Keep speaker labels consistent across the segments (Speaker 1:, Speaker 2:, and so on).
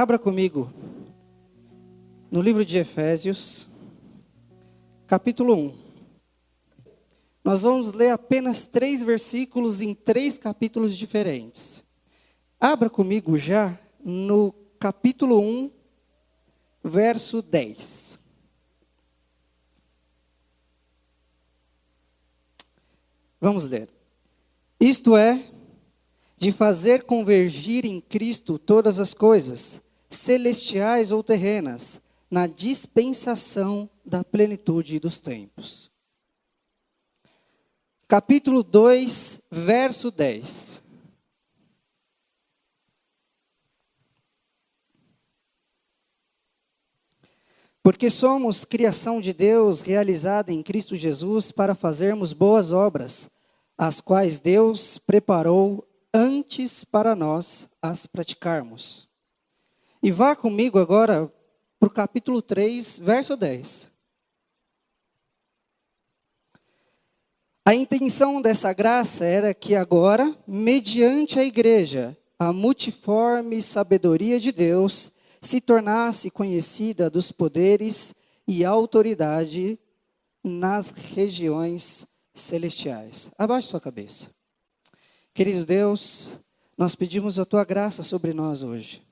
Speaker 1: Abra comigo no livro de Efésios, capítulo 1. Nós vamos ler apenas 3 versículos em 3 capítulos diferentes. Abra comigo já no capítulo 1, verso 10. Vamos ler. Isto é, de fazer convergir em Cristo todas as coisas, celestiais ou terrenas, na dispensação da plenitude dos tempos. Capítulo 2, verso 10. Porque somos criação de Deus, realizada em Cristo Jesus, para fazermos boas obras, as quais Deus preparou antes para nós as praticarmos. E vá comigo agora para o capítulo 3, verso 10. A intenção dessa graça era que agora, mediante a igreja, a multiforme sabedoria de Deus se tornasse conhecida dos poderes e autoridade nas regiões celestiais. Abaixe sua cabeça. Querido Deus, nós pedimos a Tua graça sobre nós hoje.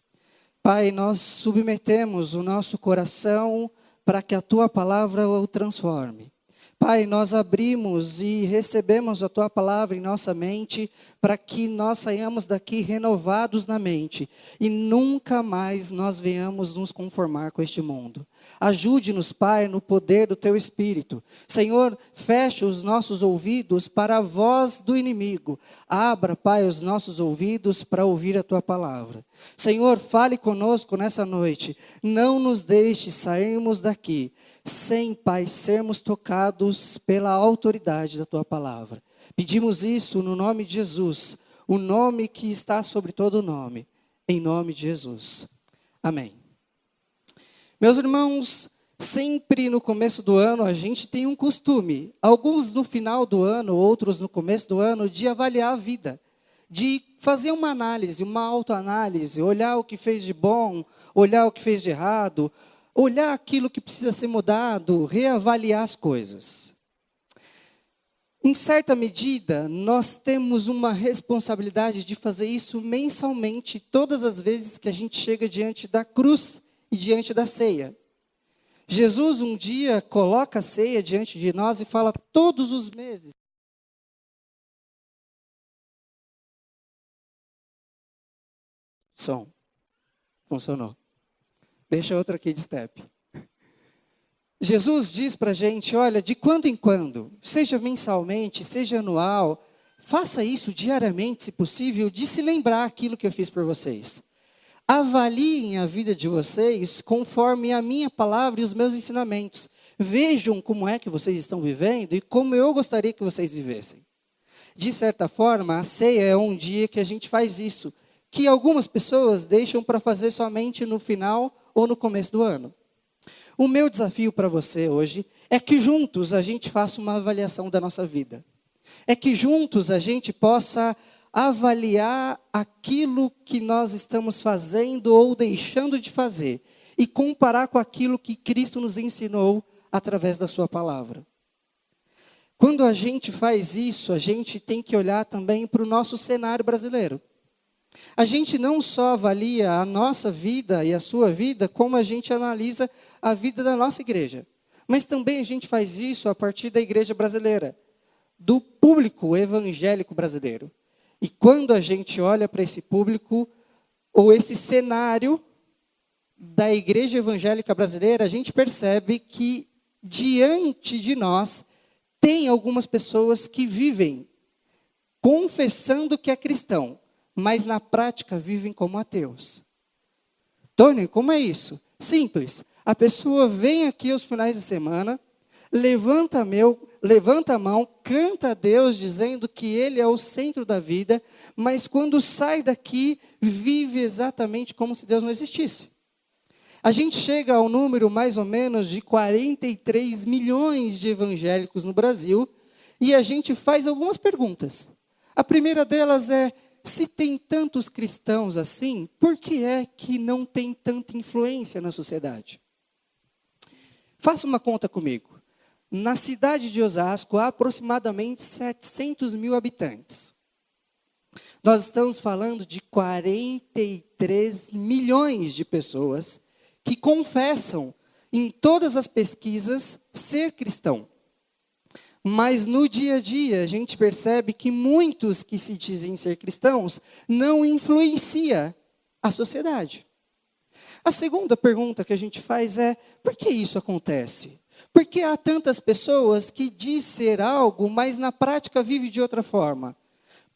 Speaker 1: Pai, nós submetemos o nosso coração para que a Tua palavra o transforme. Pai, nós abrimos e recebemos a Tua palavra em nossa mente para que nós saiamos daqui renovados na mente e nunca mais nós venhamos nos conformar com este mundo. Ajude-nos, Pai, no poder do Teu Espírito. Senhor, feche os nossos ouvidos para a voz do inimigo. Abra, Pai, os nossos ouvidos para ouvir a Tua palavra. Senhor, fale conosco nessa noite. Não nos deixe sairmos daqui sem, Pai, sermos tocados pela autoridade da Tua palavra. Pedimos isso no nome de Jesus, o nome que está sobre todo nome, em nome de Jesus. Amém. Meus irmãos, sempre no começo do ano a gente tem um costume, alguns no final do ano, outros no começo do ano, de avaliar a vida, de fazer uma análise, uma autoanálise, olhar o que fez de bom, olhar o que fez de errado, olhar aquilo que precisa ser mudado, reavaliar as coisas. Em certa medida, nós temos uma responsabilidade de fazer isso mensalmente, todas as vezes que a gente chega diante da cruz e diante da ceia. Jesus um dia coloca a ceia diante de nós e fala todos os meses. Som. Funcionou. Deixa outra aqui de step. Jesus diz para a gente, olha, de quando em quando, seja mensalmente, seja anual, faça isso diariamente, se possível, de se lembrar aquilo que eu fiz por vocês. Avaliem a vida de vocês conforme a minha palavra e os meus ensinamentos. Vejam como é que vocês estão vivendo e como eu gostaria que vocês vivessem. De certa forma, a ceia é um dia que a gente faz isso, que algumas pessoas deixam para fazer somente no final ou no começo do ano. O meu desafio para você hoje é que juntos a gente faça uma avaliação da nossa vida. É que juntos a gente possa avaliar aquilo que nós estamos fazendo ou deixando de fazer e comparar com aquilo que Cristo nos ensinou através da sua palavra. Quando a gente faz isso, a gente tem que olhar também para o nosso cenário brasileiro. A gente não só avalia a nossa vida e a sua vida, como a gente analisa a vida da nossa igreja. Mas também a gente faz isso a partir da igreja brasileira, do público evangélico brasileiro. E quando a gente olha para esse público, ou esse cenário da igreja evangélica brasileira, a gente percebe que diante de nós tem algumas pessoas que vivem confessando que é cristão, mas na prática vivem como ateus. Tony, como é isso? Simples. A pessoa vem aqui aos finais de semana, levanta a mão, canta a Deus dizendo que Ele é o centro da vida, mas quando sai daqui, vive exatamente como se Deus não existisse. A gente chega ao número mais ou menos de 43 milhões de evangélicos no Brasil, e a gente faz algumas perguntas. A primeira delas é, Se tem tantos cristãos assim, por que é que não tem tanta influência na sociedade? Faça uma conta comigo. Na cidade de Osasco, há aproximadamente 700 mil habitantes. Nós estamos falando de 43 milhões de pessoas que confessam, em todas as pesquisas, ser cristão. Mas no dia a dia, a gente percebe que muitos que se dizem ser cristãos não influenciam a sociedade. A segunda pergunta que a gente faz é, por que isso acontece? Por que há tantas pessoas que dizem ser algo, mas na prática vive de outra forma?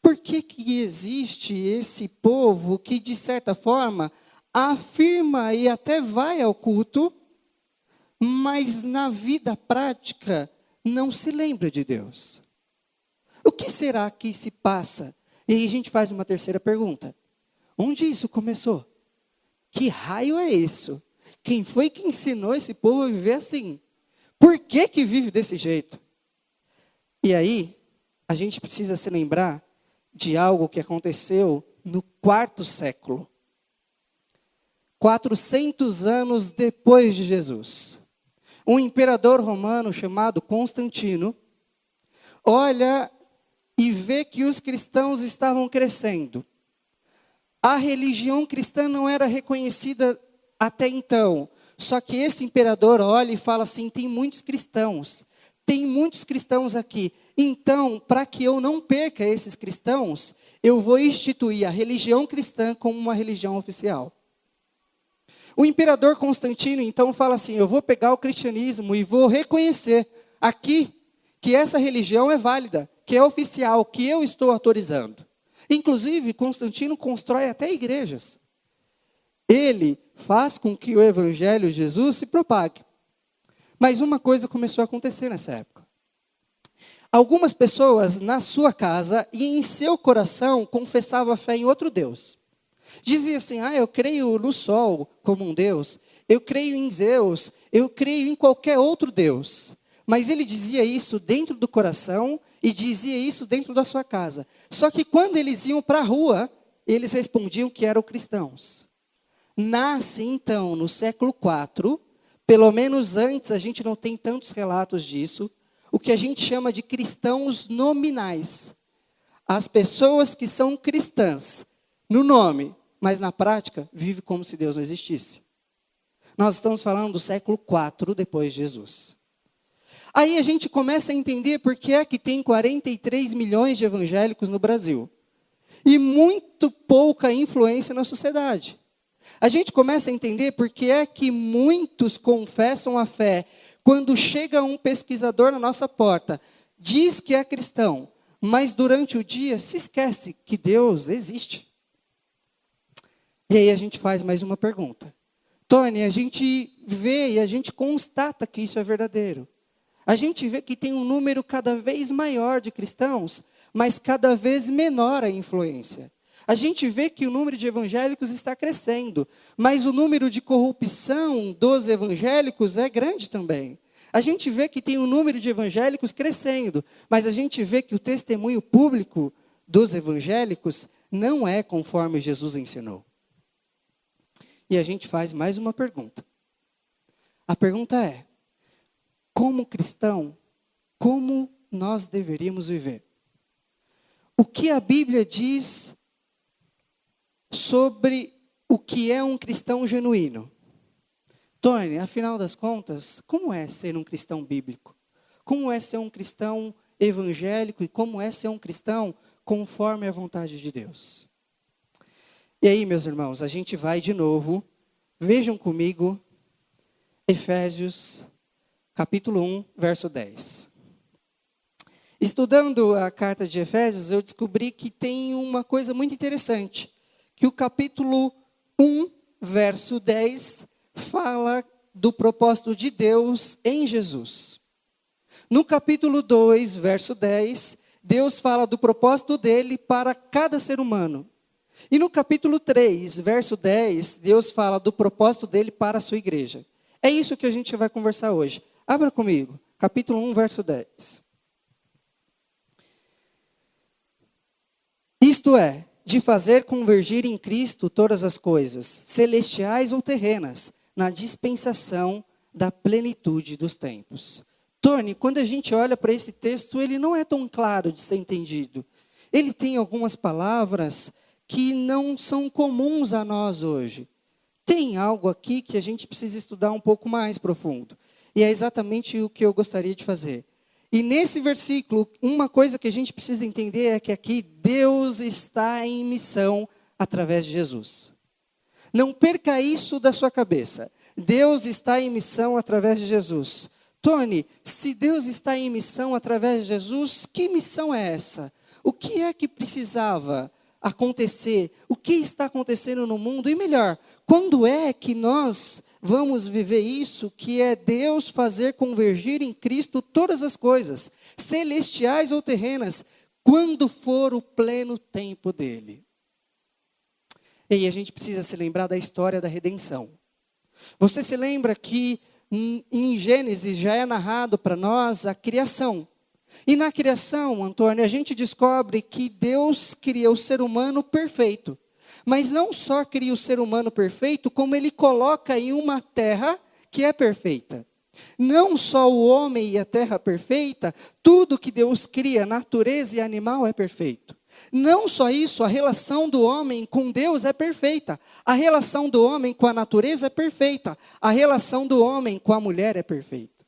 Speaker 1: Por que existe esse povo que, de certa forma, afirma e até vai ao culto, mas na vida prática não se lembra de Deus? O que será que se passa? E aí a gente faz uma terceira pergunta. Onde isso começou? Que raio é isso? Quem foi que ensinou esse povo a viver assim? Por que que vive desse jeito? E aí, a gente precisa se lembrar de algo que aconteceu no 4º século. 400 anos depois de Jesus. Um imperador romano chamado Constantino olha e vê que os cristãos estavam crescendo. A religião cristã não era reconhecida até então. Só que esse imperador olha e fala assim, tem muitos cristãos aqui. Então, para que eu não perca esses cristãos, eu vou instituir a religião cristã como uma religião oficial. O imperador Constantino, então, fala assim, eu vou pegar o cristianismo e vou reconhecer aqui que essa religião é válida, que é oficial, que eu estou autorizando. Inclusive, Constantino constrói até igrejas. Ele faz com que o evangelho de Jesus se propague. Mas uma coisa começou a acontecer nessa época. Algumas pessoas na sua casa e em seu coração confessavam a fé em outro Deus. Dizia assim, eu creio no sol como um Deus, eu creio em Zeus, eu creio em qualquer outro Deus. Mas ele dizia isso dentro do coração e dizia isso dentro da sua casa. Só que quando eles iam para a rua, eles respondiam que eram cristãos. Nasce então no século IV, pelo menos antes, a gente não tem tantos relatos disso, o que a gente chama de cristãos nominais. As pessoas que são cristãs no nome, mas na prática vivem como se Deus não existisse. Nós estamos falando do século IV depois de Jesus. Aí a gente começa a entender por que é que tem 43 milhões de evangélicos no Brasil. E muito pouca influência na sociedade. A gente começa a entender por que é que muitos confessam a fé. Quando chega um pesquisador na nossa porta, diz que é cristão, mas durante o dia se esquece que Deus existe. E aí a gente faz mais uma pergunta. Tony, a gente vê e a gente constata que isso é verdadeiro. A gente vê que tem um número cada vez maior de cristãos, mas cada vez menor a influência. A gente vê que o número de evangélicos está crescendo, mas o número de corrupção dos evangélicos é grande também. A gente vê que tem um número de evangélicos crescendo, mas a gente vê que o testemunho público dos evangélicos não é conforme Jesus ensinou. E a gente faz mais uma pergunta. A pergunta é, como cristão, como nós deveríamos viver? O que a Bíblia diz sobre o que é um cristão genuíno? Tony, afinal das contas, como é ser um cristão bíblico? Como é ser um cristão evangélico e como é ser um cristão conforme a vontade de Deus? E aí, meus irmãos, a gente vai de novo, vejam comigo, Efésios, capítulo 1, verso 10. Estudando a carta de Efésios, eu descobri que tem uma coisa muito interessante, que o capítulo 1, verso 10, fala do propósito de Deus em Jesus. No capítulo 2, verso 10, Deus fala do propósito dele para cada ser humano. E no capítulo 3, verso 10, Deus fala do propósito dele para a sua igreja. É isso que a gente vai conversar hoje. Abra comigo, capítulo 1, verso 10. Isto é, de fazer convergir em Cristo todas as coisas, celestiais ou terrenas, na dispensação da plenitude dos tempos. Tony, quando a gente olha para esse texto, ele não é tão claro de ser entendido. Ele tem algumas palavras que não são comuns a nós hoje. Tem algo aqui que a gente precisa estudar um pouco mais profundo. E é exatamente o que eu gostaria de fazer. E nesse versículo, uma coisa que a gente precisa entender é que aqui Deus está em missão através de Jesus. Não perca isso da sua cabeça. Deus está em missão através de Jesus. Tony, se Deus está em missão através de Jesus, que missão é essa? O que é que precisava acontecer? O que está acontecendo no mundo? E melhor, quando é que nós vamos viver isso, que é Deus fazer convergir em Cristo todas as coisas, celestiais ou terrenas, quando for o pleno tempo dele? E a gente precisa se lembrar da história da redenção. Você se lembra que em Gênesis já é narrado para nós a criação. E na criação, Antônio, a gente descobre que Deus cria o ser humano perfeito. Mas não só cria o ser humano perfeito, como ele coloca em uma terra que é perfeita. Não só o homem e a terra perfeita, tudo que Deus cria, natureza e animal é perfeito. Não só isso, a relação do homem com Deus é perfeita. A relação do homem com a natureza é perfeita. A relação do homem com a mulher é perfeita.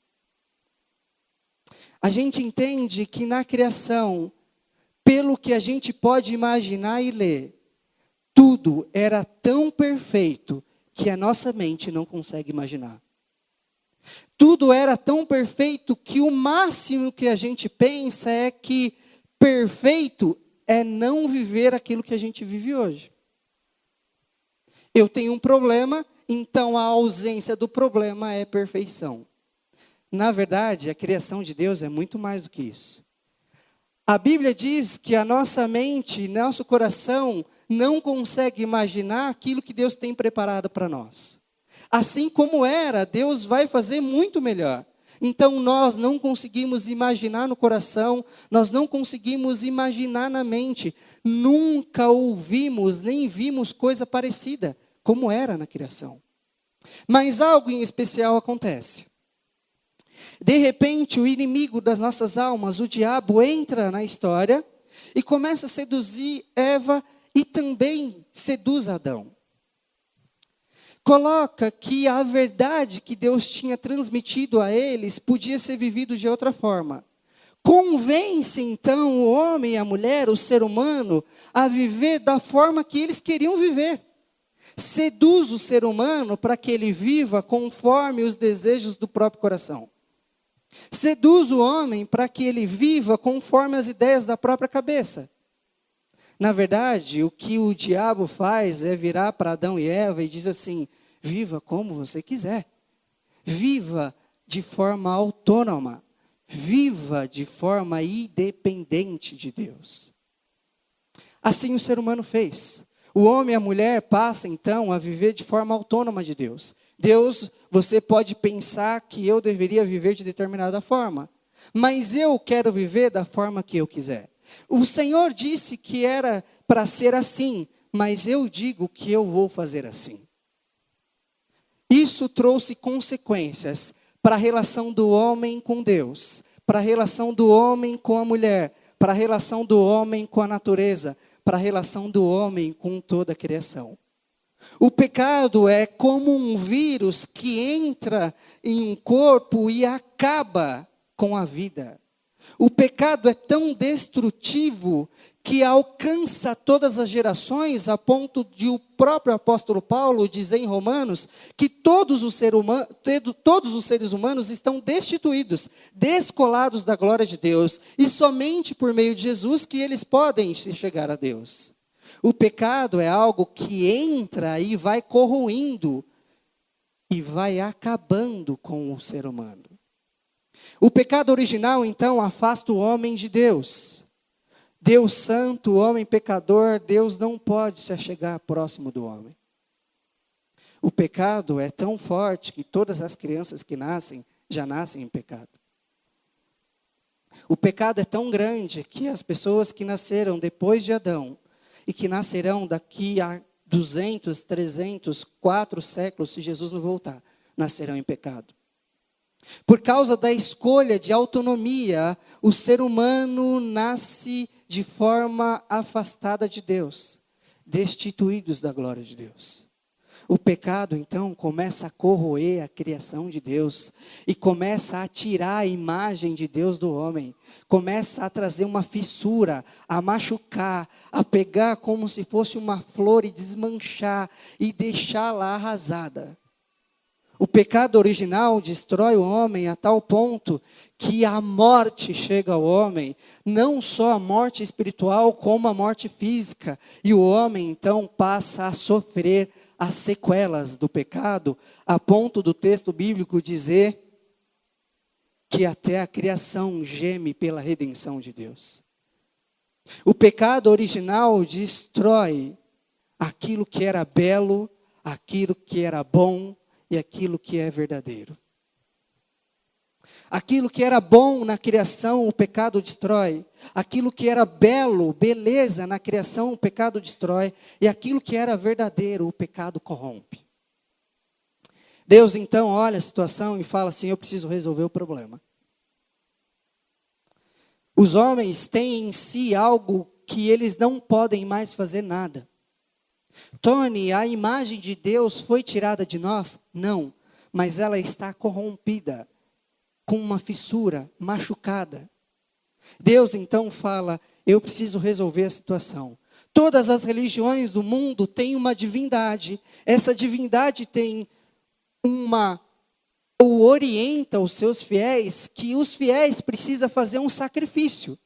Speaker 1: A gente entende que na criação, pelo que a gente pode imaginar e ler, tudo era tão perfeito que a nossa mente não consegue imaginar. Tudo era tão perfeito que o máximo que a gente pensa é que perfeito é não viver aquilo que a gente vive hoje. Eu tenho um problema, então a ausência do problema é perfeição. Na verdade, a criação de Deus é muito mais do que isso. A Bíblia diz que a nossa mente, nosso coração, não consegue imaginar aquilo que Deus tem preparado para nós. Assim como era, Deus vai fazer muito melhor. Então nós não conseguimos imaginar no coração, nós não conseguimos imaginar na mente. Nunca ouvimos, nem vimos coisa parecida, como era na criação. Mas algo em especial acontece. De repente, o inimigo das nossas almas, o diabo, entra na história e começa a seduzir Eva e também seduz Adão. Coloca que a verdade que Deus tinha transmitido a eles podia ser vivido de outra forma. Convence então o homem e a mulher, o ser humano, a viver da forma que eles queriam viver. Seduz o ser humano para que ele viva conforme os desejos do próprio coração. Seduz o homem para que ele viva conforme as ideias da própria cabeça. Na verdade, o que o diabo faz é virar para Adão e Eva e diz assim: viva como você quiser. Viva de forma autônoma. Viva de forma independente de Deus. Assim o ser humano fez. O homem e a mulher passam então a viver de forma autônoma de Deus. Deus, você pode pensar que eu deveria viver de determinada forma, mas eu quero viver da forma que eu quiser. O Senhor disse que era para ser assim, mas eu digo que eu vou fazer assim. Isso trouxe consequências para a relação do homem com Deus, para a relação do homem com a mulher, para a relação do homem com a natureza, para a relação do homem com toda a criação. O pecado é como um vírus que entra em um corpo e acaba com a vida. O pecado é tão destrutivo que alcança todas as gerações, a ponto de o próprio apóstolo Paulo dizer em Romanos que todos os seres humanos estão destituídos, descolados da glória de Deus, e somente por meio de Jesus que eles podem chegar a Deus. O pecado é algo que entra e vai corroindo e vai acabando com o ser humano. O pecado original, então, afasta o homem de Deus. Deus santo, o homem pecador, Deus não pode se achegar próximo do homem. O pecado é tão forte que todas as crianças que nascem, já nascem em pecado. O pecado é tão grande que as pessoas que nasceram depois de Adão, e que nascerão daqui a 200, 300, 4 séculos, se Jesus não voltar, nascerão em pecado. Por causa da escolha de autonomia, o ser humano nasce de forma afastada de Deus, destituídos da glória de Deus. O pecado, então, começa a corroer a criação de Deus e começa a tirar a imagem de Deus do homem. Começa a trazer uma fissura, a machucar, a pegar como se fosse uma flor e desmanchar e deixá-la arrasada. O pecado original destrói o homem a tal ponto que a morte chega ao homem, não só a morte espiritual, como a morte física. E o homem, então, passa a sofrer as sequelas do pecado, a ponto do texto bíblico dizer que até a criação geme pela redenção de Deus. O pecado original destrói aquilo que era belo, aquilo que era bom e aquilo que é verdadeiro. Aquilo que era bom na criação, o pecado destrói. Aquilo que era belo, beleza na criação, o pecado destrói. E aquilo que era verdadeiro, o pecado corrompe. Deus então olha a situação e fala assim: eu preciso resolver o problema. Os homens têm em si algo que eles não podem mais fazer nada. Tony, a imagem de Deus foi tirada de nós? Não, mas ela está corrompida, com uma fissura, machucada. Deus então fala: eu preciso resolver a situação. Todas as religiões do mundo têm uma divindade. Essa divindade tem ou orienta os seus fiéis, que os fiéis precisam fazer um sacrifício.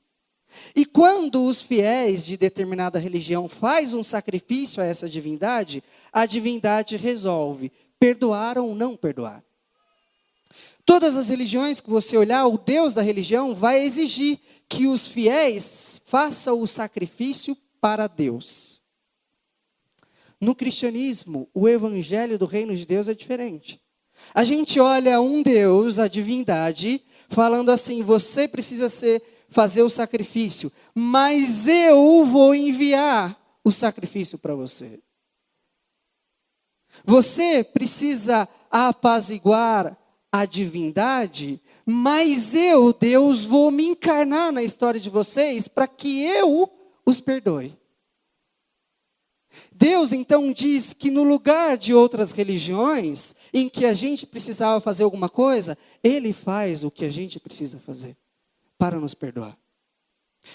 Speaker 1: E quando os fiéis de determinada religião fazem um sacrifício a essa divindade, a divindade resolve perdoar ou não perdoar. Todas as religiões que você olhar, o Deus da religião vai exigir que os fiéis façam o sacrifício para Deus. No cristianismo, o evangelho do reino de Deus é diferente. A gente olha um Deus, a divindade, falando assim: você precisa fazer o sacrifício, mas eu vou enviar o sacrifício para você. Você precisa apaziguar a divindade, mas eu, Deus, vou me encarnar na história de vocês para que eu os perdoe. Deus então diz que no lugar de outras religiões, em que a gente precisava fazer alguma coisa, Ele faz o que a gente precisa fazer para nos perdoar.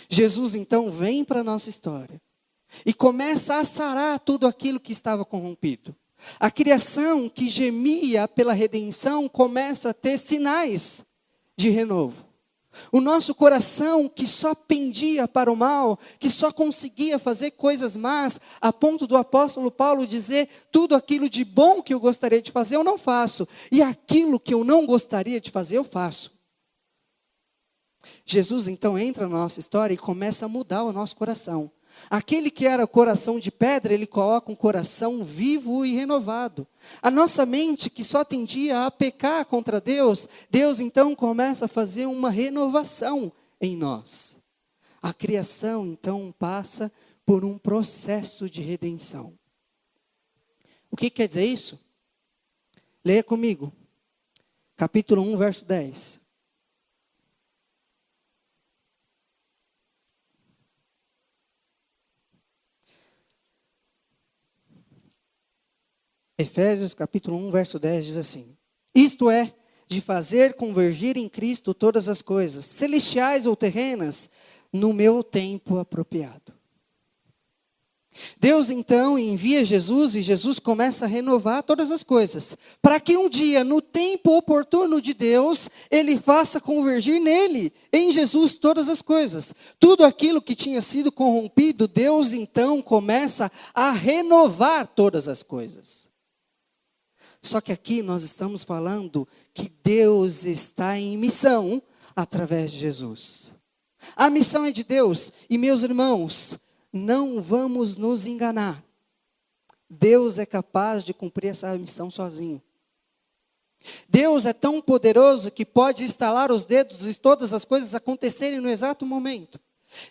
Speaker 1: Jesus então vem para a nossa história e começa a sarar tudo aquilo que estava corrompido. A criação que gemia pela redenção começa a ter sinais de renovo. O nosso coração que só pendia para o mal, que só conseguia fazer coisas más, a ponto do apóstolo Paulo dizer: tudo aquilo de bom que eu gostaria de fazer eu não faço, e aquilo que eu não gostaria de fazer eu faço. Jesus então entra na nossa história e começa a mudar o nosso coração. Aquele que era coração de pedra, ele coloca um coração vivo e renovado. A nossa mente, que só tendia a pecar contra Deus, Deus então começa a fazer uma renovação em nós. A criação então passa por um processo de redenção. O que quer dizer isso? Leia comigo. Capítulo 1, verso 10. Efésios capítulo 1, verso 10 diz assim: isto é, de fazer convergir em Cristo todas as coisas, celestiais ou terrenas, no meu tempo apropriado. Deus então envia Jesus e Jesus começa a renovar todas as coisas, para que um dia, no tempo oportuno de Deus, Ele faça convergir nele, em Jesus, todas as coisas. Tudo aquilo que tinha sido corrompido, Deus então começa a renovar todas as coisas. Só que aqui nós estamos falando que Deus está em missão através de Jesus. A missão é de Deus. E meus irmãos, não vamos nos enganar. Deus é capaz de cumprir essa missão sozinho. Deus é tão poderoso que pode estalar os dedos e todas as coisas acontecerem no exato momento.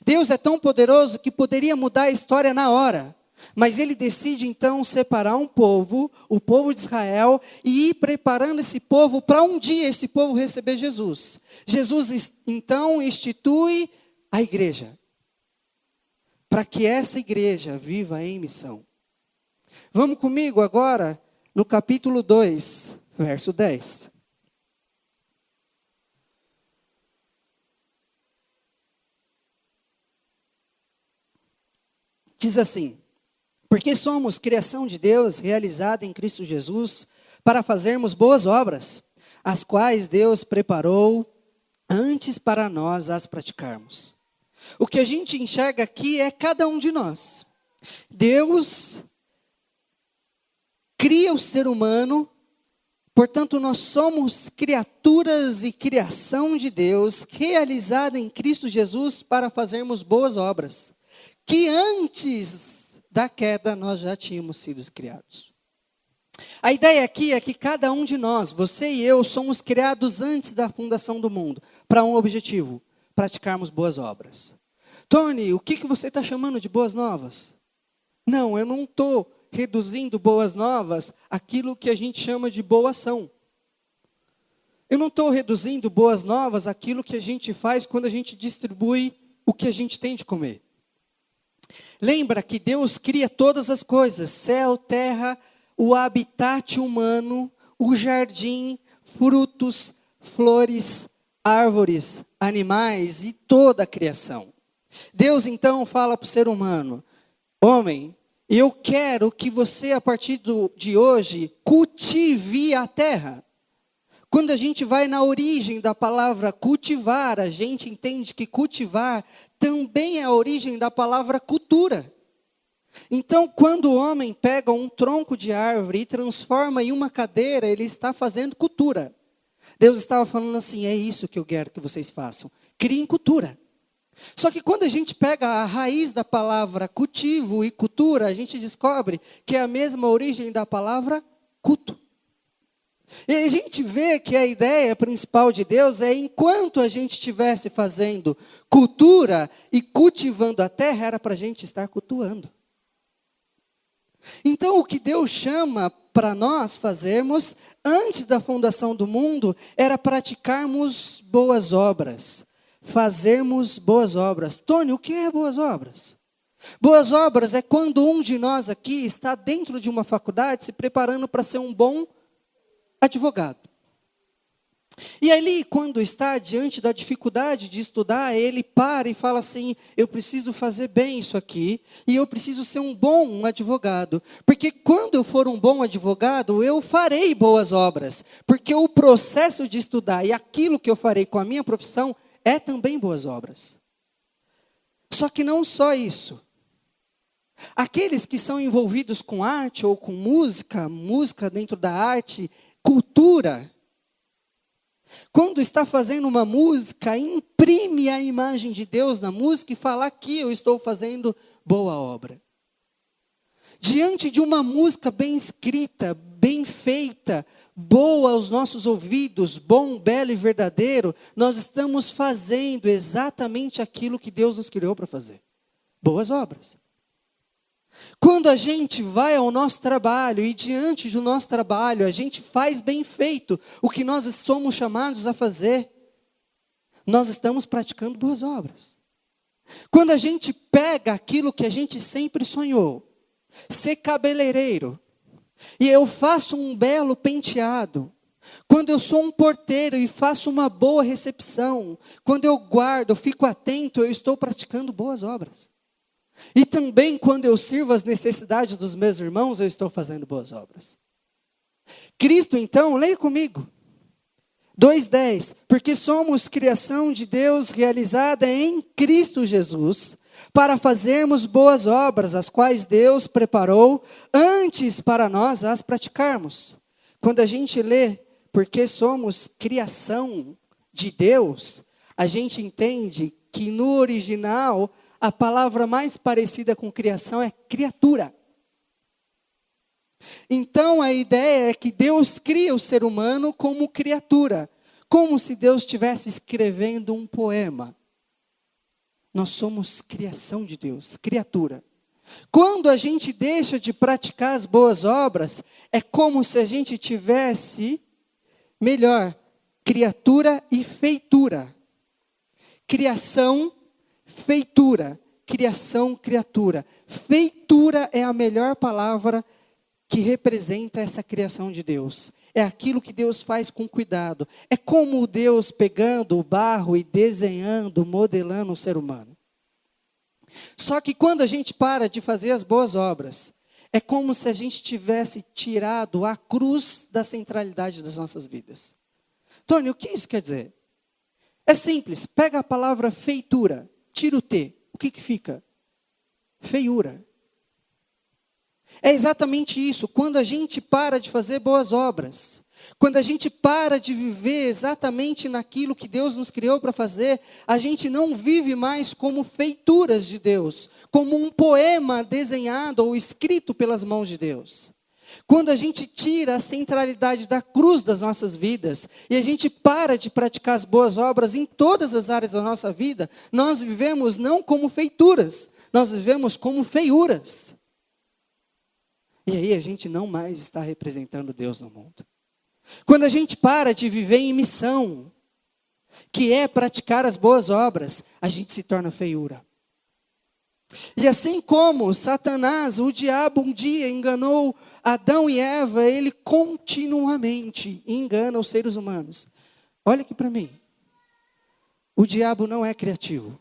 Speaker 1: Deus é tão poderoso que poderia mudar a história na hora. Mas ele decide então separar um povo, o povo de Israel, e ir preparando esse povo para um dia esse povo receber Jesus. Jesus então institui a igreja, para que essa igreja viva em missão. Vamos comigo agora no capítulo 2, verso 10. Diz assim: porque somos criação de Deus, realizada em Cristo Jesus, para fazermos boas obras, as quais Deus preparou antes para nós as praticarmos. O que a gente enxerga aqui é cada um de nós. Deus cria o ser humano, portanto nós somos criaturas e criação de Deus, realizada em Cristo Jesus para fazermos boas obras, que antes da queda nós já tínhamos sido criados. A ideia aqui é que cada um de nós, você e eu, somos criados antes da fundação do mundo, para um objetivo: praticarmos boas obras. Tony, o que você está chamando de boas novas? Não, eu não estou reduzindo boas novas àquilo que a gente chama de boa ação. Eu não estou reduzindo boas novas àquilo que a gente faz quando a gente distribui o que a gente tem de comer. Lembra que Deus cria todas as coisas: céu, terra, o habitat humano, o jardim, frutos, flores, árvores, animais e toda a criação. Deus então fala para o ser humano: homem, eu quero que você a partir de hoje cultive a terra. Quando a gente vai na origem da palavra cultivar, a gente entende que cultivar também é a origem da palavra cultura. Então, quando o homem pega um tronco de árvore e transforma em uma cadeira, ele está fazendo cultura. Deus estava falando assim: é isso que eu quero que vocês façam. Criem cultura. Só que quando a gente pega a raiz da palavra cultivo e cultura, a gente descobre que é a mesma origem da palavra culto. E a gente vê que a ideia principal de Deus é, enquanto a gente estivesse fazendo cultura e cultivando a terra, era para a gente estar cultuando. Então, o que Deus chama para nós fazermos, antes da fundação do mundo, era praticarmos boas obras. Fazermos boas obras. Tony, o que é boas obras? Boas obras é quando um de nós aqui está dentro de uma faculdade se preparando para ser um bom advogado. E ali, quando está diante da dificuldade de estudar, ele para e fala assim: eu preciso fazer bem isso aqui, e eu preciso ser um bom advogado, porque quando eu for um bom advogado, eu farei boas obras, porque o processo de estudar e aquilo que eu farei com a minha profissão é também boas obras. Só que não só isso. Aqueles que são envolvidos com arte ou com música, música dentro da arte, cultura, quando está fazendo uma música, imprime a imagem de Deus na música e fala: aqui eu estou fazendo boa obra. Diante de uma música bem escrita, bem feita, boa aos nossos ouvidos, bom, belo e verdadeiro, nós estamos fazendo exatamente aquilo que Deus nos criou para fazer: boas obras. Quando a gente vai ao nosso trabalho e diante do nosso trabalho a gente faz bem feito o que nós somos chamados a fazer, nós estamos praticando boas obras. Quando a gente pega aquilo que a gente sempre sonhou, ser cabeleireiro, e eu faço um belo penteado, quando eu sou um porteiro e faço uma boa recepção, quando eu guardo, eu fico atento, eu estou praticando boas obras. E também quando eu sirvo as necessidades dos meus irmãos, eu estou fazendo boas obras. Cristo então, leia comigo, 2:10, porque somos criação de Deus realizada em Cristo Jesus, para fazermos boas obras, as quais Deus preparou antes para nós as praticarmos. Quando a gente lê, porque somos criação de Deus, a gente entende que no original, a palavra mais parecida com criação é criatura. Então a ideia é que Deus cria o ser humano como criatura, como se Deus estivesse escrevendo um poema. Nós somos criação de Deus, criatura. Quando a gente deixa de praticar as boas obras, é como se a gente tivesse, melhor, criatura e feitura. Criação, feitura. Criação, criatura. Feitura é a melhor palavra que representa essa criação de Deus. É aquilo que Deus faz com cuidado. É como Deus pegando o barro e desenhando, modelando o ser humano. Só que quando a gente para de fazer as boas obras, é como se a gente tivesse tirado a cruz da centralidade das nossas vidas. Tony, o que isso quer dizer? É simples, pega a palavra feitura, tira o T, o que fica? Feiura. É exatamente isso, quando a gente para de fazer boas obras, quando a gente para de viver exatamente naquilo que Deus nos criou para fazer, a gente não vive mais como feituras de Deus, como um poema desenhado ou escrito pelas mãos de Deus. Quando a gente tira a centralidade da cruz das nossas vidas, e a gente para de praticar as boas obras em todas as áreas da nossa vida, nós vivemos não como feituras, nós vivemos como feiuras. E aí a gente não mais está representando Deus no mundo. Quando a gente para de viver em missão, que é praticar as boas obras, a gente se torna feiura. E assim como Satanás, o diabo um dia enganou Adão e Eva, ele continuamente engana os seres humanos. Olha aqui para mim. O diabo não é criativo.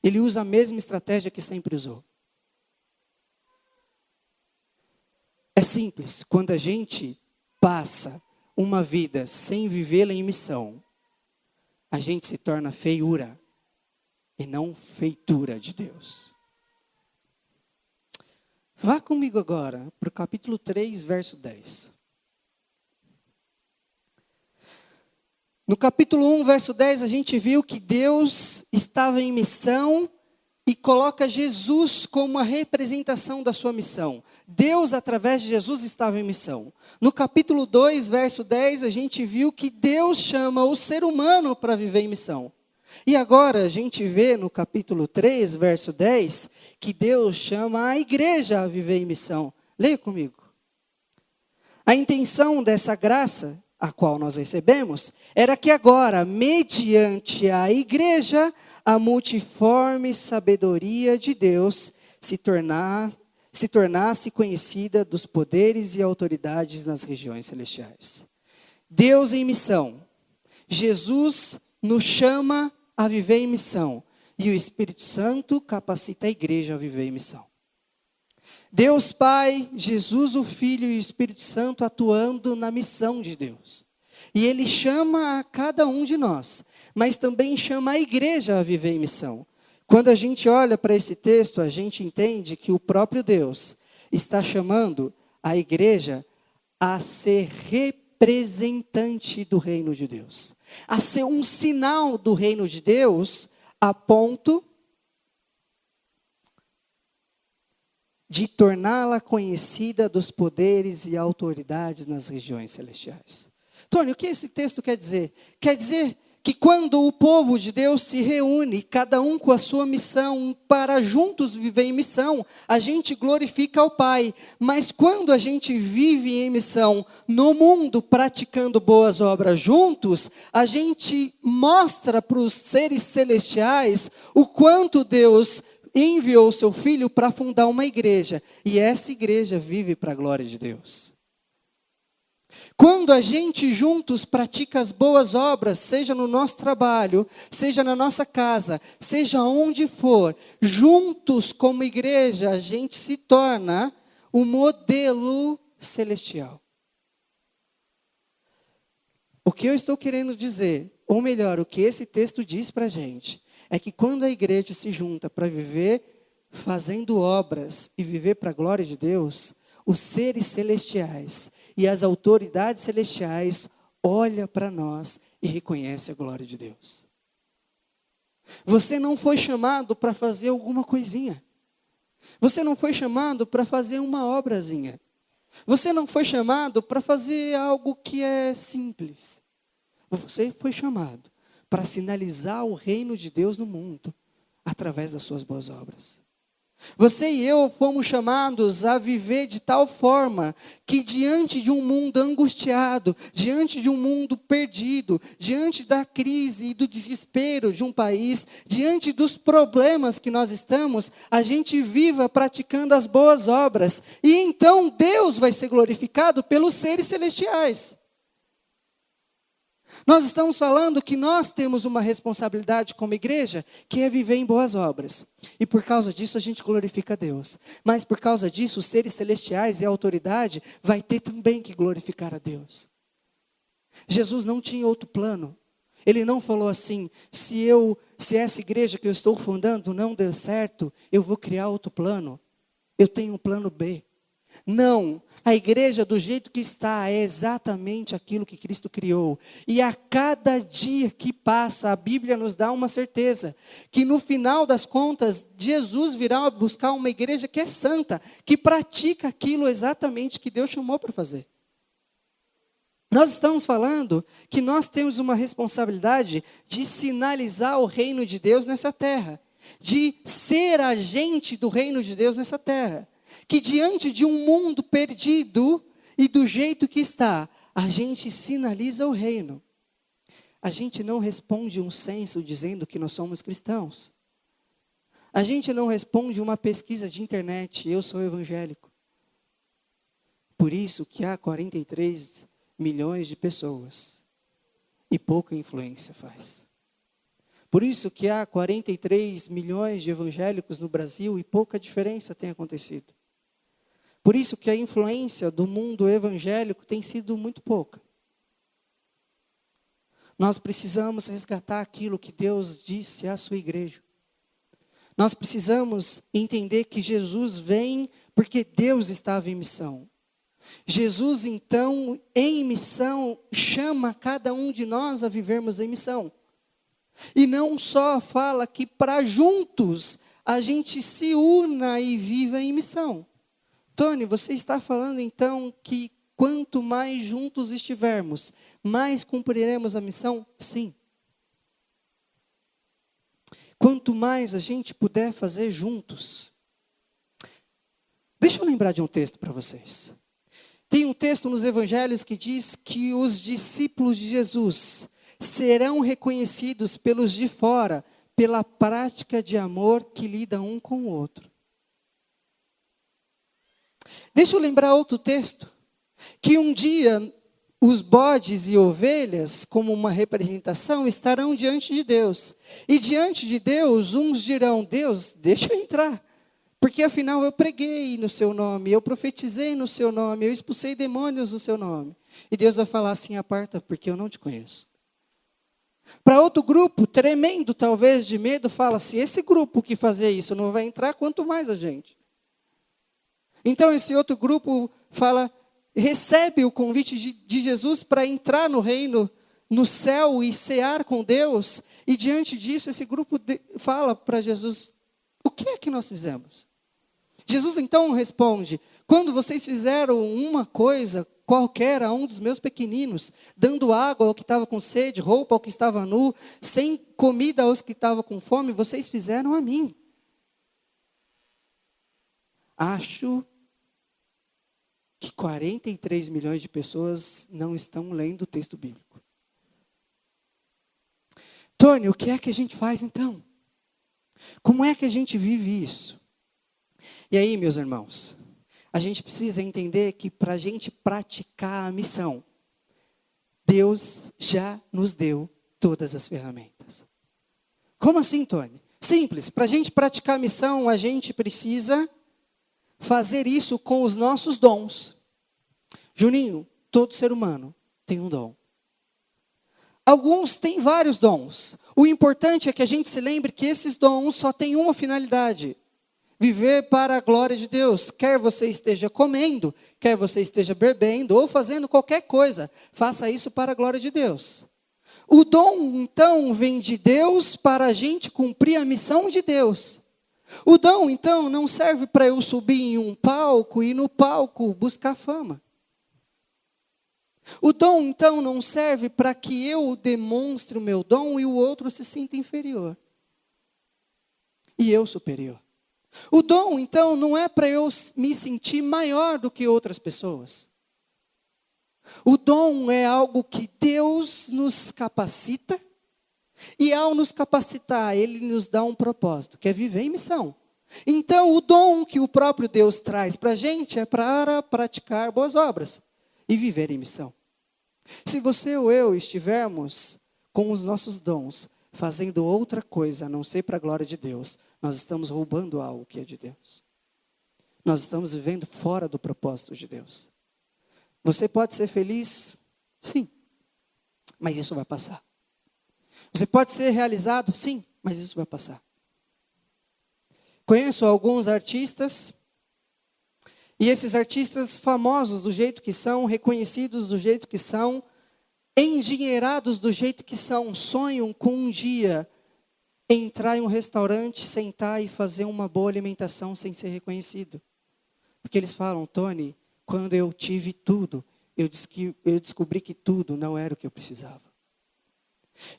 Speaker 1: Ele usa a mesma estratégia que sempre usou. É simples, quando a gente passa uma vida sem vivê-la em missão, a gente se torna feiura e não feitura de Deus. Vá comigo agora para o capítulo 3, verso 10. No capítulo 1, verso 10, a gente viu que Deus estava em missão e coloca Jesus como a representação da sua missão. Deus, através de Jesus, estava em missão. No capítulo 2, verso 10, a gente viu que Deus chama o ser humano para viver em missão. E agora a gente vê no capítulo 3, verso 10, que Deus chama a igreja a viver em missão. Leia comigo. A intenção dessa graça, a qual nós recebemos, era que agora, mediante a igreja, a multiforme sabedoria de Deus se tornasse conhecida dos poderes e autoridades nas regiões celestiais. Deus em missão. Jesus nos chama a viver em missão. E o Espírito Santo capacita a igreja a viver em missão. Deus Pai, Jesus o Filho e o Espírito Santo atuando na missão de Deus. E Ele chama a cada um de nós, mas também chama a igreja a viver em missão. Quando a gente olha para esse texto, a gente entende que o próprio Deus está chamando a igreja a ser representante do reino de Deus. A ser um sinal do reino de Deus a ponto de torná-la conhecida dos poderes e autoridades nas regiões celestiais. Tony, o que esse texto quer dizer? Quer dizer que quando o povo de Deus se reúne, cada um com a sua missão, para juntos viver em missão, a gente glorifica ao Pai. Mas quando a gente vive em missão no mundo, praticando boas obras juntos, a gente mostra para os seres celestiais o quanto Deus enviou o seu Filho para fundar uma igreja. E essa igreja vive para a glória de Deus. Quando a gente juntos pratica as boas obras, seja no nosso trabalho, seja na nossa casa, seja onde for, juntos como igreja, a gente se torna um modelo celestial. O que eu estou querendo dizer, ou melhor, o que esse texto diz para a gente, é que quando a igreja se junta para viver fazendo obras e viver para a glória de Deus, os seres celestiais e as autoridades celestiais olham para nós e reconhecem a glória de Deus. Você não foi chamado para fazer alguma coisinha. Você não foi chamado para fazer uma obrazinha. Você não foi chamado para fazer algo que é simples. Você foi chamado para sinalizar o reino de Deus no mundo, através das suas boas obras. Você e eu fomos chamados a viver de tal forma que diante de um mundo angustiado, diante de um mundo perdido, diante da crise e do desespero de um país, diante dos problemas que nós estamos, a gente viva praticando as boas obras. E então Deus vai ser glorificado pelos seres celestiais. Nós estamos falando que nós temos uma responsabilidade como igreja, que é viver em boas obras. E por causa disso a gente glorifica a Deus. Mas por causa disso, os seres celestiais e a autoridade vai ter também que glorificar a Deus. Jesus não tinha outro plano. Ele não falou assim, se essa igreja que eu estou fundando não der certo, eu vou criar outro plano. Eu tenho um plano B. Não, a igreja do jeito que está é exatamente aquilo que Cristo criou. E a cada dia que passa, a Bíblia nos dá uma certeza, que no final das contas, Jesus virá buscar uma igreja que é santa, que pratica aquilo exatamente que Deus chamou para fazer. Nós estamos falando que nós temos uma responsabilidade de sinalizar o reino de Deus nessa terra, de ser agente do reino de Deus nessa terra. Que diante de um mundo perdido e do jeito que está, a gente sinaliza o reino. A gente não responde um censo dizendo que nós somos cristãos. A gente não responde uma pesquisa de internet, eu sou evangélico. Por isso que há 43 milhões de pessoas e pouca influência faz. Por isso que há 43 milhões de evangélicos no Brasil e pouca diferença tem acontecido. Por isso que a influência do mundo evangélico tem sido muito pouca. Nós precisamos resgatar aquilo que Deus disse à sua igreja. Nós precisamos entender que Jesus vem porque Deus estava em missão. Jesus, então, em missão, chama cada um de nós a vivermos em missão. E não só fala que para juntos a gente se una e viva em missão. Tony, você está falando então que quanto mais juntos estivermos, mais cumpriremos a missão? Sim. Quanto mais a gente puder fazer juntos. Deixa eu lembrar de um texto para vocês. Tem um texto nos evangelhos que diz que os discípulos de Jesus serão reconhecidos pelos de fora, pela prática de amor que lidam um com o outro. Deixa eu lembrar outro texto, que um dia os bodes e ovelhas, como uma representação, estarão diante de Deus. E diante de Deus, uns dirão, Deus, deixa eu entrar, porque afinal eu preguei no seu nome, eu profetizei no seu nome, eu expulsei demônios no seu nome. E Deus vai falar assim, aparta, porque eu não te conheço. Para outro grupo, tremendo talvez de medo, fala, se esse grupo que fazer isso não vai entrar, quanto mais a gente. Então esse outro grupo fala, recebe o convite de Jesus para entrar no reino, no céu e cear com Deus. E diante disso, esse grupo fala para Jesus, o que é que nós fizemos? Jesus então responde, quando vocês fizeram uma coisa qualquer a um dos meus pequeninos, dando água ao que estava com sede, roupa ao que estava nu, sem comida aos que estavam com fome, vocês fizeram a mim. Acho que 43 milhões de pessoas não estão lendo o texto bíblico. Tony, o que é que a gente faz então? Como é que a gente vive isso? E aí, meus irmãos, a gente precisa entender que para a gente praticar a missão, Deus já nos deu todas as ferramentas. Como assim, Tony? Simples, para a gente praticar a missão, a gente precisa fazer isso com os nossos dons. Juninho, todo ser humano tem um dom. Alguns têm vários dons. O importante é que a gente se lembre que esses dons só têm uma finalidade: viver para a glória de Deus. Quer você esteja comendo, quer você esteja bebendo ou fazendo qualquer coisa, faça isso para a glória de Deus. O dom, então, vem de Deus para a gente cumprir a missão de Deus. O dom, então, não serve para eu subir em um palco e no palco buscar fama. O dom, então, não serve para que eu demonstre o meu dom e o outro se sinta inferior. e eu superior. O dom, então, não é para eu me sentir maior do que outras pessoas. O dom é algo que Deus nos capacita, e ao nos capacitar, Ele nos dá um propósito, que é viver em missão. Então, o dom que o próprio Deus traz para a gente é para praticar boas obras e viver em missão. Se você ou eu estivermos com os nossos dons, fazendo outra coisa, a não ser para a glória de Deus, nós estamos roubando algo que é de Deus. Nós estamos vivendo fora do propósito de Deus. Você pode ser feliz? Sim, mas isso vai passar. Você pode ser realizado? Sim, mas isso vai passar. Conheço alguns artistas, e esses artistas famosos do jeito que são, reconhecidos do jeito que são, endinheirados do jeito que são, sonham com um dia entrar em um restaurante, sentar e fazer uma boa alimentação sem ser reconhecido. Porque eles falam, Tony, quando eu tive tudo, eu descobri que tudo não era o que eu precisava.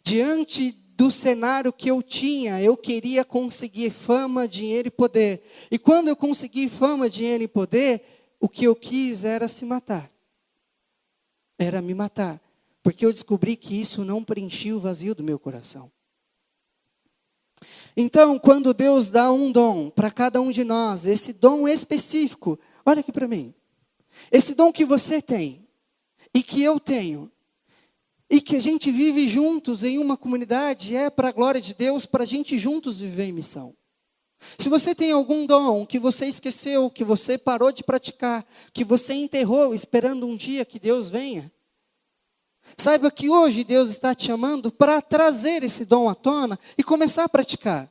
Speaker 1: Diante do cenário que eu tinha, eu queria conseguir fama, dinheiro e poder. E quando eu consegui fama, dinheiro e poder, o que eu quis era se matar. Era me matar. Porque eu descobri que isso não preenchia o vazio do meu coração. Então, quando Deus dá um dom para cada um de nós, esse dom específico, olha aqui para mim. Esse dom que você tem, e que eu tenho, e que a gente vive juntos em uma comunidade, é para a glória de Deus, para a gente juntos viver em missão. Se você tem algum dom que você esqueceu, que você parou de praticar, que você enterrou esperando um dia que Deus venha, saiba que hoje Deus está te chamando para trazer esse dom à tona e começar a praticar.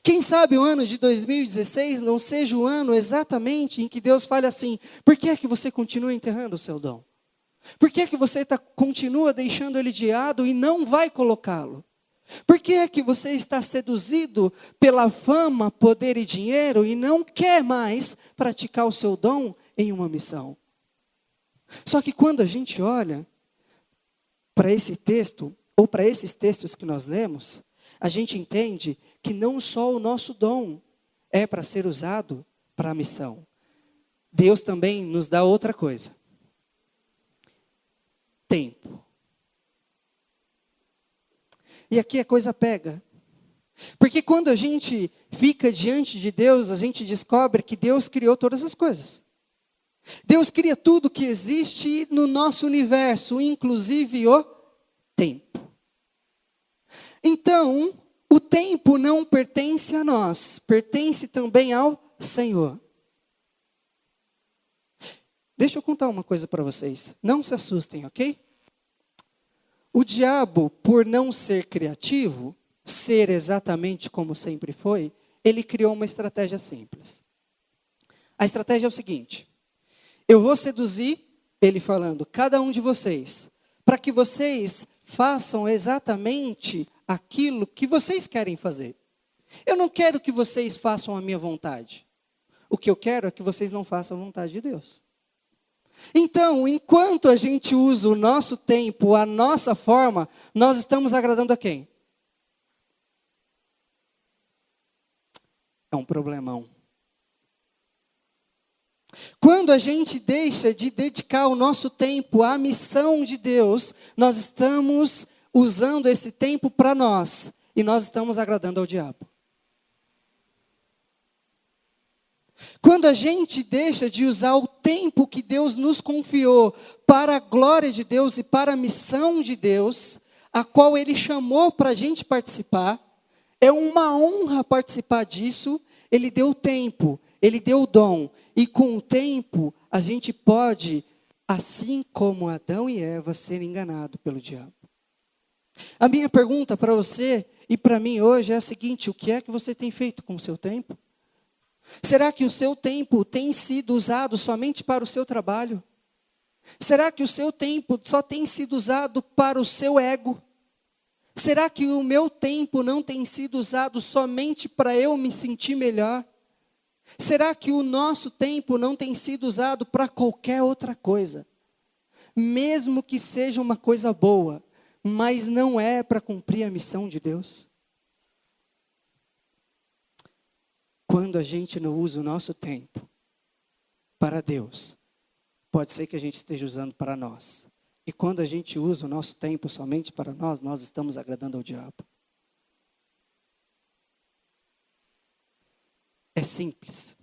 Speaker 1: Quem sabe o ano de 2016 não seja o ano exatamente em que Deus fale assim, por que é que você continua enterrando o seu dom? Por que é que você continua deixando ele de lado e não vai colocá-lo? Por que é que você está seduzido pela fama, poder e dinheiro e não quer mais praticar o seu dom em uma missão? Só que quando a gente olha para esse texto, ou para esses textos que nós lemos, a gente entende que não só o nosso dom é para ser usado para a missão. Deus também nos dá outra coisa. Tempo. E aqui a coisa pega. Porque quando a gente fica diante de Deus, a gente descobre que Deus criou todas as coisas. Deus cria tudo que existe no nosso universo, inclusive o tempo. Então, o tempo não pertence a nós, pertence também ao Senhor. Deixa eu contar uma coisa para vocês. Não se assustem, ok? O diabo, por não ser criativo, ser exatamente como sempre foi, ele criou uma estratégia simples. A estratégia é o seguinte: eu vou seduzir, ele falando, cada um de vocês, para que vocês façam exatamente aquilo que vocês querem fazer. Eu não quero que vocês façam a minha vontade. O que eu quero é que vocês não façam a vontade de Deus. Então, enquanto a gente usa o nosso tempo, a nossa forma, nós estamos agradando a quem? É um problemão. Quando a gente deixa de dedicar o nosso tempo à missão de Deus, nós estamos usando esse tempo para nós, e nós estamos agradando ao diabo. Quando a gente deixa de usar o tempo que Deus nos confiou para a glória de Deus e para a missão de Deus, a qual Ele chamou para a gente participar, é uma honra participar disso. Ele deu tempo, Ele deu o dom, e com o tempo a gente pode, assim como Adão e Eva, ser enganados pelo diabo. A minha pergunta para você e para mim hoje é a seguinte: o que é que você tem feito com o seu tempo? Será que o seu tempo tem sido usado somente para o seu trabalho? Será que o seu tempo só tem sido usado para o seu ego? Será que o meu tempo não tem sido usado somente para eu me sentir melhor? Será que o nosso tempo não tem sido usado para qualquer outra coisa? Mesmo que seja uma coisa boa, mas não é para cumprir a missão de Deus? quando a gente não usa o nosso tempo para Deus, pode ser que a gente esteja usando para nós. E quando a gente usa o nosso tempo somente para nós, nós estamos agradando ao diabo. É simples.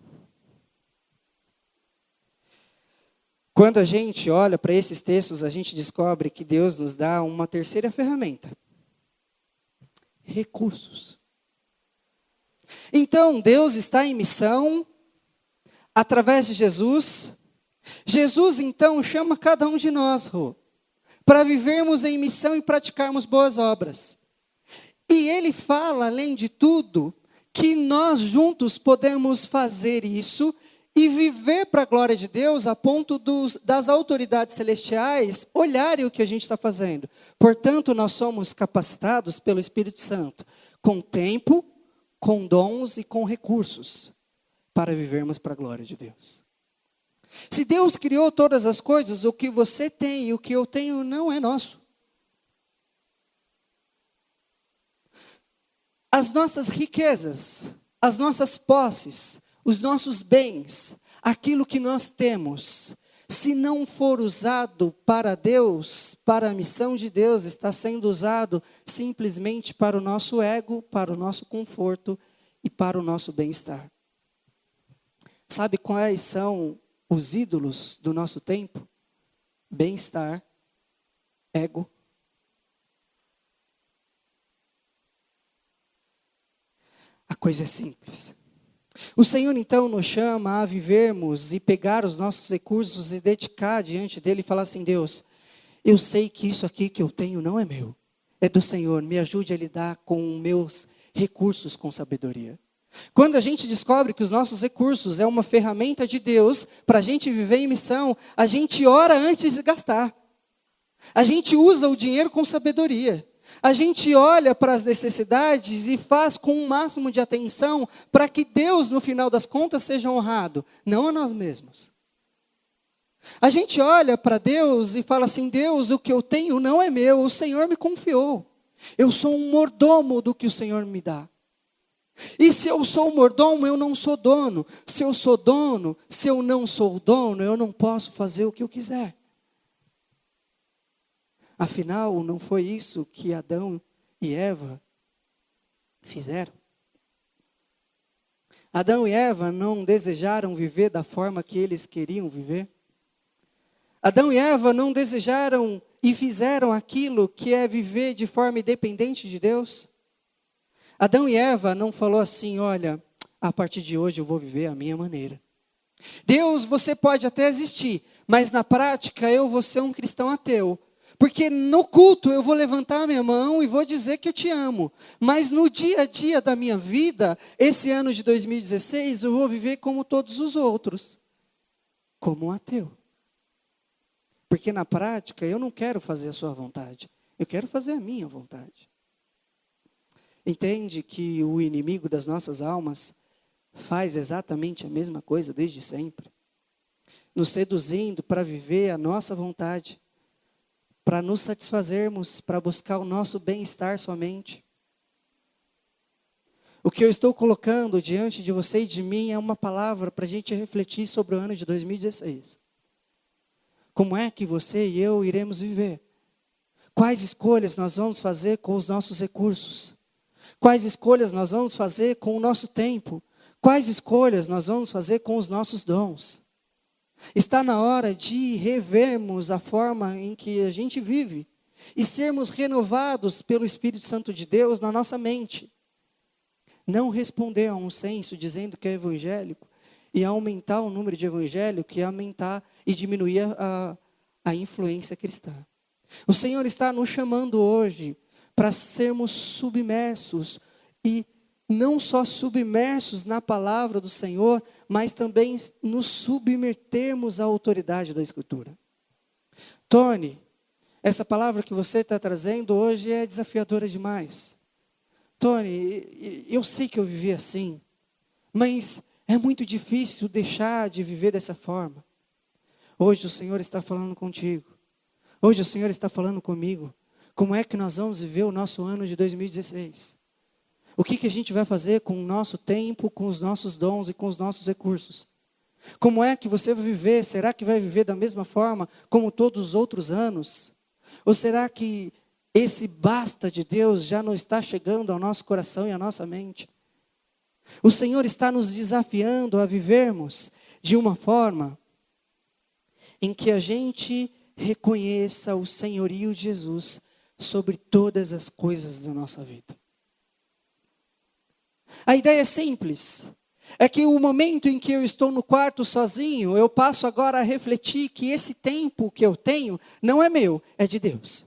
Speaker 1: Quando a gente olha para esses textos, a gente descobre que Deus nos dá uma terceira ferramenta: recursos. Então, Deus está em missão através de Jesus. Jesus, então, chama cada um de nós, Rô, para vivermos em missão e praticarmos boas obras. E Ele fala, além de tudo, que nós juntos podemos fazer isso e viver para a glória de Deus a ponto das autoridades celestiais olharem o que a gente está fazendo. Portanto, nós somos capacitados pelo Espírito Santo, com tempo, com dons e com recursos, para vivermos para a glória de Deus. Se Deus criou todas as coisas, o que você tem e o que eu tenho não é nosso. As nossas riquezas, as nossas posses, os nossos bens, aquilo que nós temos, se não for usado para Deus, para a missão de Deus, está sendo usado simplesmente para o nosso ego, para o nosso conforto e para o nosso bem-estar. Sabe quais são os ídolos do nosso tempo? Bem-estar, ego. A coisa é simples. O Senhor, então, nos chama a vivermos e pegar os nossos recursos e dedicar diante dEle e falar assim: Deus, eu sei que isso aqui que eu tenho não é meu, é do Senhor, me ajude a lidar com meus recursos com sabedoria. Quando a gente descobre que os nossos recursos é uma ferramenta de Deus para a gente viver em missão, a gente ora antes de gastar. A gente usa o dinheiro com sabedoria. A gente olha para as necessidades e faz com o máximo de atenção para que Deus, no final das contas, seja honrado, não a nós mesmos. A gente olha para Deus e fala assim: Deus, o que eu tenho não é meu, o Senhor me confiou. Eu sou um mordomo do que o Senhor me dá. E se eu sou um mordomo, eu não sou dono. Se eu sou dono, se eu não sou dono, eu não posso fazer o que eu quiser. Afinal, não foi isso que Adão e Eva fizeram? Adão e Eva não desejaram viver da forma que eles queriam viver? Adão e Eva não desejaram e fizeram aquilo que é viver de forma independente de Deus? Adão e Eva não falou assim: olha, a partir de hoje eu vou viver a minha maneira. Deus, você pode até existir, mas na prática eu vou ser um cristão ateu. Porque no culto eu vou levantar a minha mão e vou dizer que eu te amo. Mas no dia a dia da minha vida, esse ano de 2016, eu vou viver como todos os outros. Como um ateu. Porque na prática eu não quero fazer a sua vontade. Eu quero fazer a minha vontade. Entende que o inimigo das nossas almas faz exatamente a mesma coisa desde sempre? Nos seduzindo para viver a nossa vontade. Para nos satisfazermos, para buscar o nosso bem-estar somente. O que eu estou colocando diante de você e de mim é uma palavra para a gente refletir sobre o ano de 2016. Como é que você e eu iremos viver? Quais escolhas nós vamos fazer com os nossos recursos? Quais escolhas nós vamos fazer com o nosso tempo? Quais escolhas nós vamos fazer com os nossos dons? Está na hora de revermos a forma em que a gente vive e sermos renovados pelo Espírito Santo de Deus na nossa mente. Não responder a um censo dizendo que é evangélico e aumentar o número de evangélicos e aumentar e diminuir a influência cristã. O Senhor está nos chamando hoje para sermos submersos e não só submersos na palavra do Senhor, mas também nos submetermos à autoridade da Escritura. Tony, essa palavra que você está trazendo hoje é desafiadora demais. Tony, eu sei que eu vivi assim, mas é muito difícil deixar de viver dessa forma. Hoje o Senhor está falando contigo. Hoje o Senhor está falando comigo. Como é que nós vamos viver o nosso ano de 2016? O que a gente vai fazer com o nosso tempo, com os nossos dons e com os nossos recursos? Como é que você vai viver? Será que vai viver da mesma forma como todos os outros anos? Ou será que esse basta de Deus já não está chegando ao nosso coração e à nossa mente? O Senhor está nos desafiando a vivermos de uma forma em que a gente reconheça o senhorio de Jesus sobre todas as coisas da nossa vida. A ideia é simples. É que o momento em que eu estou no quarto sozinho, eu passo agora a refletir que esse tempo que eu tenho não é meu, é de Deus.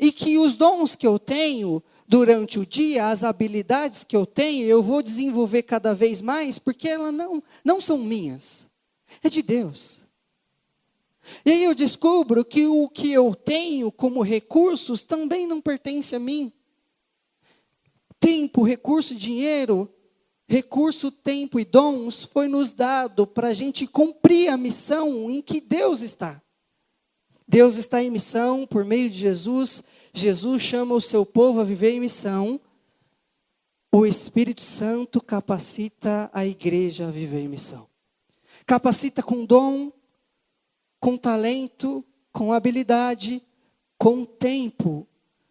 Speaker 1: E que os dons que eu tenho durante o dia, as habilidades que eu tenho, eu vou desenvolver cada vez mais, porque elas não são minhas, é de Deus. E aí eu descubro que o que eu tenho como recursos também não pertence a mim. Tempo, recurso, dinheiro, recurso, tempo e dons foi nos dado para a gente cumprir a missão em que Deus está. Deus está em missão por meio de Jesus. Jesus chama o seu povo a viver em missão. O Espírito Santo capacita a igreja a viver em missão. Capacita com dom, com talento, com habilidade, com tempo.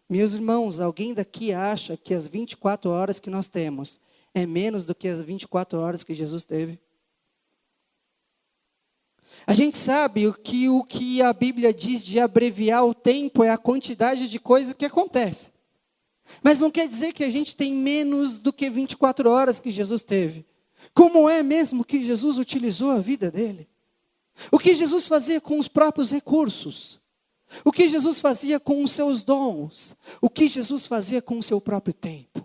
Speaker 1: Meus irmãos, alguém daqui acha que as 24 horas que nós temos é menos do que as 24 horas que Jesus teve? A gente sabe o que a Bíblia diz de abreviar o tempo é a quantidade de coisas que acontece. Mas não quer dizer que a gente tem menos do que 24 horas que Jesus teve. Como é mesmo que Jesus utilizou a vida dele? O que Jesus fazia com os próprios recursos? O que Jesus fazia com os seus dons? O que Jesus fazia com o seu próprio tempo?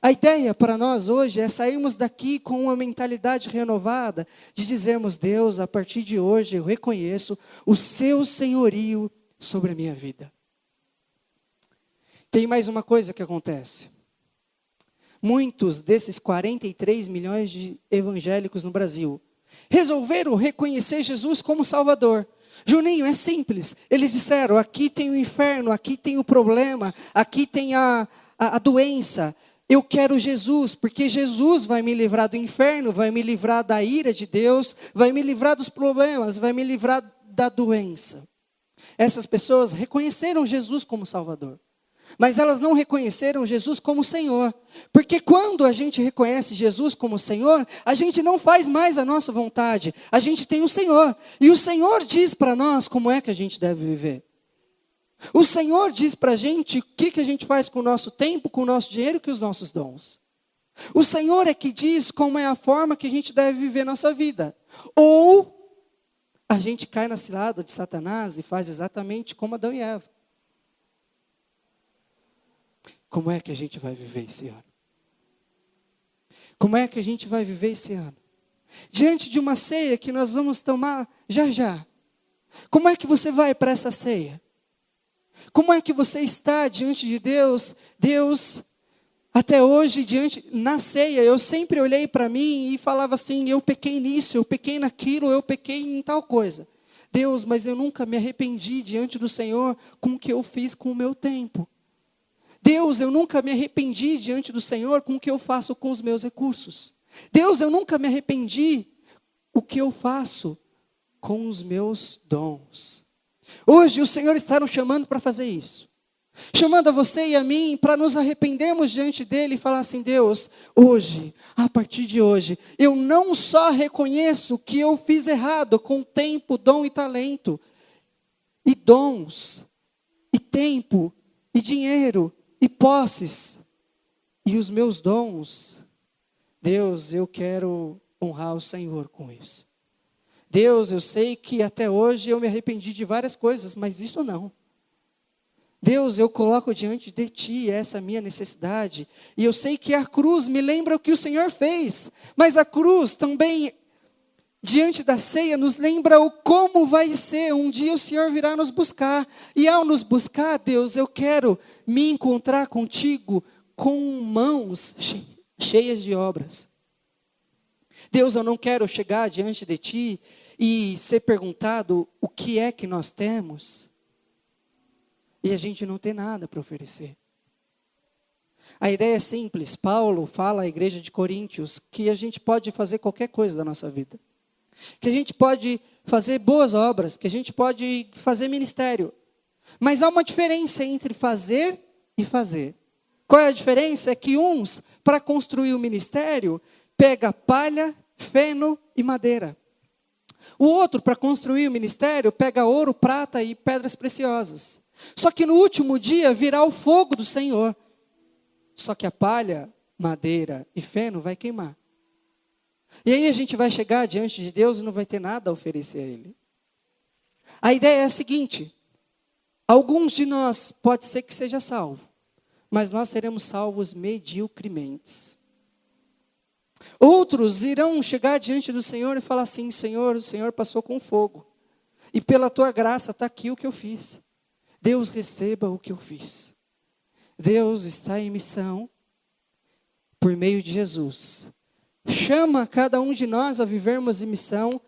Speaker 1: A ideia para nós hoje é sairmos daqui com uma mentalidade renovada, de dizermos: Deus, a partir de hoje eu reconheço o seu senhorio sobre a minha vida. Tem mais uma coisa que acontece. Muitos desses 43 milhões de evangélicos no Brasil resolveram reconhecer Jesus como Salvador. Juninho, é simples. Eles disseram: aqui tem o inferno, aqui tem o problema, aqui tem a doença. Eu quero Jesus, porque Jesus vai me livrar do inferno, vai me livrar da ira de Deus, vai me livrar dos problemas, vai me livrar da doença. Essas pessoas reconheceram Jesus como Salvador, mas elas não reconheceram Jesus como Senhor. Porque quando a gente reconhece Jesus como Senhor, a gente não faz mais a nossa vontade, a gente tem o Senhor. E o Senhor diz para nós como é que a gente deve viver. O Senhor diz para a gente o que a gente faz com o nosso tempo, com o nosso dinheiro e com os nossos dons. O Senhor é que diz como é a forma que a gente deve viver nossa vida. Ou a gente cai na cilada de Satanás e faz exatamente como Adão e Eva. Como é que a gente vai viver esse ano? Como é que a gente vai viver esse ano? Diante de uma ceia que nós vamos tomar já já. Como é que você vai para essa ceia? Como é que você está diante de Deus? Deus, até hoje, na ceia, eu sempre olhei para mim e falava assim: eu pequei nisso, eu pequei naquilo, eu pequei em tal coisa. Deus, mas eu nunca me arrependi diante do Senhor com o que eu fiz com o meu tempo. Deus, eu nunca me arrependi diante do Senhor com o que eu faço com os meus recursos. Deus, eu nunca me arrependi o que eu faço com os meus dons. Hoje o Senhor está nos chamando para fazer isso. Chamando a você e a mim para nos arrependermos diante dEle e falar assim: Deus, hoje, a partir de hoje, eu não só reconheço que eu fiz errado com tempo, dom e talento, e dons, e tempo, e dinheiro, e posses, e os meus dons. Deus, eu quero honrar o Senhor com isso. Deus, eu sei que até hoje eu me arrependi de várias coisas, mas isso não. Deus, eu coloco diante de Ti essa minha necessidade, e eu sei que a cruz me lembra o que o Senhor fez, mas a cruz também, diante da ceia, nos lembra o como vai ser. Um dia o Senhor virá nos buscar, e ao nos buscar, Deus, eu quero me encontrar contigo com mãos cheias de obras. Deus, eu não quero chegar diante de Ti e ser perguntado o que é que nós temos e a gente não ter nada para oferecer. A ideia é simples. Paulo fala à igreja de Coríntios que a gente pode fazer qualquer coisa da nossa vida. Que a gente pode fazer boas obras, que a gente pode fazer ministério. Mas há uma diferença entre fazer e fazer. Qual é a diferença? É que uns, para construir o ministério, pega palha, feno e madeira. O outro, para construir o ministério, pega ouro, prata e pedras preciosas. Só que no último dia virá o fogo do Senhor. Só que a palha, madeira e feno vai queimar. E aí a gente vai chegar diante de Deus e não vai ter nada a oferecer a Ele. A ideia é a seguinte: alguns de nós pode ser que seja salvo, mas nós seremos salvos mediocremente. Outros irão chegar diante do Senhor e falar assim: Senhor, o Senhor passou com fogo, e pela tua graça está aqui o que eu fiz. Deus receba o que eu fiz. Deus está em missão por meio de Jesus. Chama cada um de nós a vivermos em missão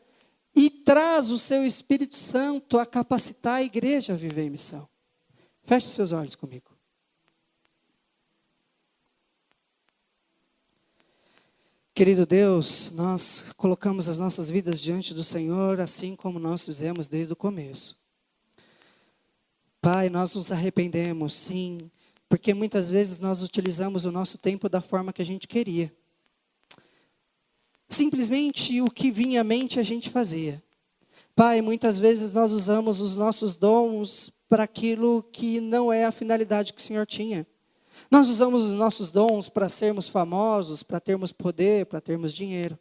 Speaker 1: e traz o seu Espírito Santo a capacitar a igreja a viver em missão. Feche seus olhos comigo. Querido Deus, nós colocamos as nossas vidas diante do Senhor, assim como nós fizemos desde o começo. Pai, nós nos arrependemos, sim, porque muitas vezes nós utilizamos o nosso tempo da forma que a gente queria. Simplesmente o que vinha à mente a gente fazia. Pai, muitas vezes nós usamos os nossos dons para aquilo que não é a finalidade que o Senhor tinha. Nós usamos os nossos dons para sermos famosos, para termos poder, para termos dinheiro.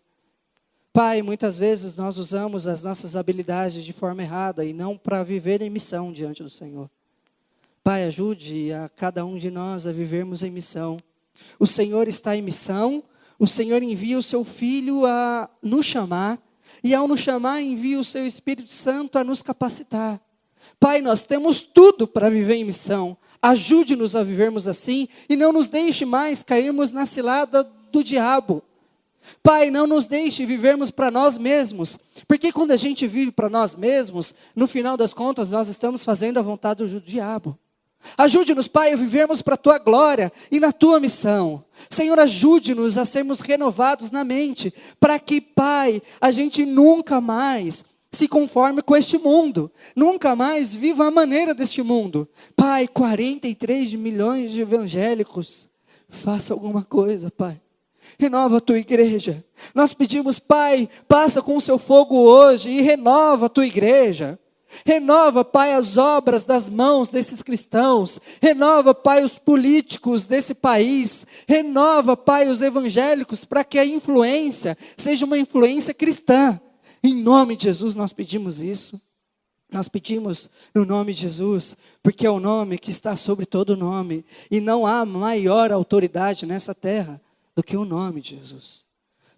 Speaker 1: Pai, muitas vezes nós usamos as nossas habilidades de forma errada e não para viver em missão diante do Senhor. Pai, ajude a cada um de nós a vivermos em missão. O Senhor está em missão, o Senhor envia o seu Filho a nos chamar, e ao nos chamar envia o seu Espírito Santo a nos capacitar. Pai, nós temos tudo para viver em missão. Ajude-nos a vivermos assim e não nos deixe mais cairmos na cilada do diabo. Pai, não nos deixe vivermos para nós mesmos, porque quando a gente vive para nós mesmos, no final das contas nós estamos fazendo a vontade do diabo. Ajude-nos, Pai, a vivermos para a Tua glória e na Tua missão. Senhor, ajude-nos a sermos renovados na mente, para que, Pai, a gente nunca mais se conforme com este mundo, nunca mais viva a maneira deste mundo. Pai, 43 milhões de evangélicos, faça alguma coisa, Pai. Renova a Tua igreja. Nós pedimos, Pai, passa com o Seu fogo hoje e renova a Tua igreja. Renova, Pai, as obras das mãos desses cristãos. Renova, Pai, os políticos desse país. Renova, Pai, os evangélicos, para que a influência seja uma influência cristã. Em nome de Jesus nós pedimos isso. Nós pedimos no nome de Jesus, porque é o nome que está sobre todo nome. E não há maior autoridade nessa terra do que o nome de Jesus.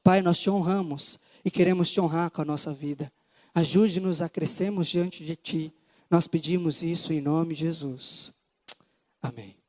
Speaker 1: Pai, nós Te honramos e queremos Te honrar com a nossa vida. Ajude-nos a crescermos diante de Ti. Nós pedimos isso em nome de Jesus. Amém.